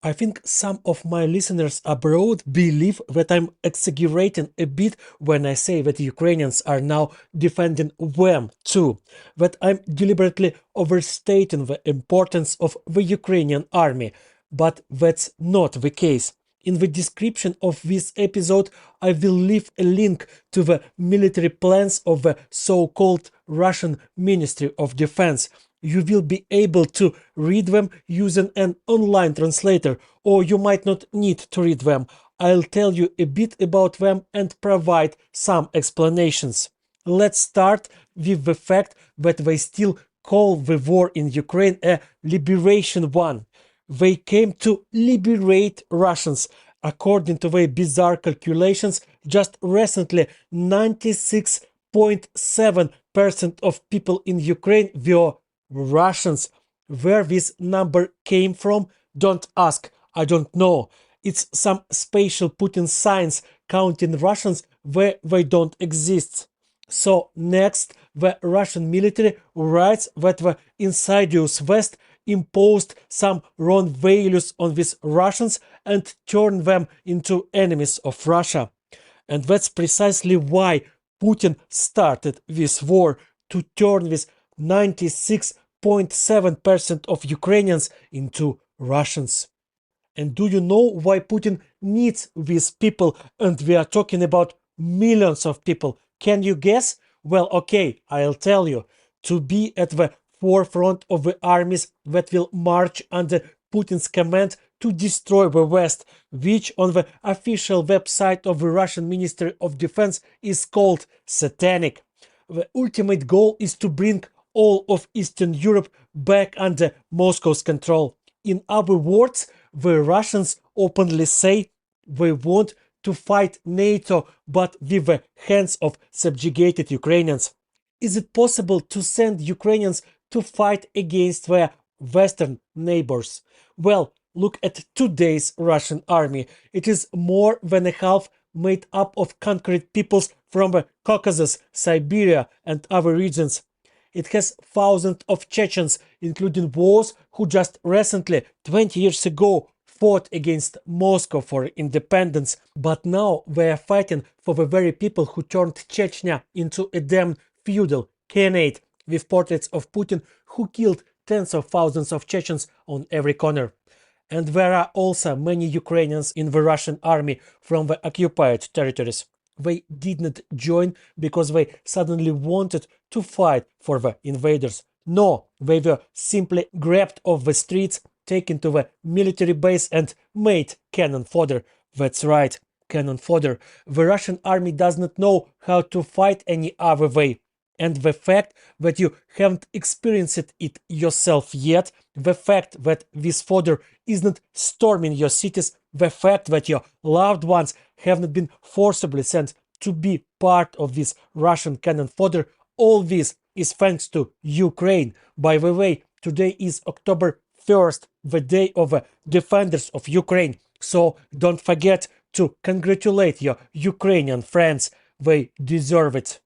I think some of my listeners abroad believe that I'm exaggerating a bit when I say that Ukrainians are now defending them too, that I'm deliberately overstating the importance of the Ukrainian army, but that's not the case. In the description of this episode, I will leave a link to the military plans of the so-called Russian Ministry of Defense. You will be able to read them using an online translator, or you might not need to read them. I'll tell you a bit about them and provide some explanations. Let's start with the fact that they still call the war in Ukraine a liberation one. They came to liberate Russians. According to their bizarre calculations, just recently 96.7% of people in Ukraine were Russians. Where this number came from, don't ask, I don't know. It's some spatial Putin science counting Russians where they don't exist. So next, the Russian military writes that the insidious West imposed some wrong values on these Russians and turned them into enemies of Russia. And that's precisely why Putin started this war, to turn this 96.7% of Ukrainians into Russians. And do you know why Putin needs these people? And we are talking about millions of people. Can you guess? Well, okay, I'll tell you. To be at the forefront of the armies that will march under Putin's command to destroy the West, which on the official website of the Russian Ministry of Defense is called satanic. The ultimate goal is to bring all of Eastern Europe back under Moscow's control. In other words, the Russians openly say they want to fight NATO, but with the hands of subjugated Ukrainians. Is it possible to send Ukrainians to fight against their Western neighbors? Well, look at today's Russian army. It is more than a half made up of conquered peoples from the Caucasus, Siberia, and other regions. It has thousands of Chechens, including those who just recently, 20 years ago, fought against Moscow for independence, but now they are fighting for the very people who turned Chechnya into a damn feudal khanate, with portraits of Putin who killed tens of thousands of Chechens on every corner. And there are also many Ukrainians in the Russian army from the occupied territories. They did not join because they suddenly wanted to fight for the invaders. No, they were simply grabbed off the streets, taken to the military base and made cannon fodder. That's right, cannon fodder. The Russian army does not know how to fight any other way. And the fact that you haven't experienced it yourself yet, the fact that this fodder isn't storming your cities, the fact that your loved ones have not been forcibly sent to be part of this Russian cannon fodder, all this is thanks to Ukraine. By the way, today is October 1st, the day of the defenders of Ukraine. So don't forget to congratulate your Ukrainian friends. They deserve it.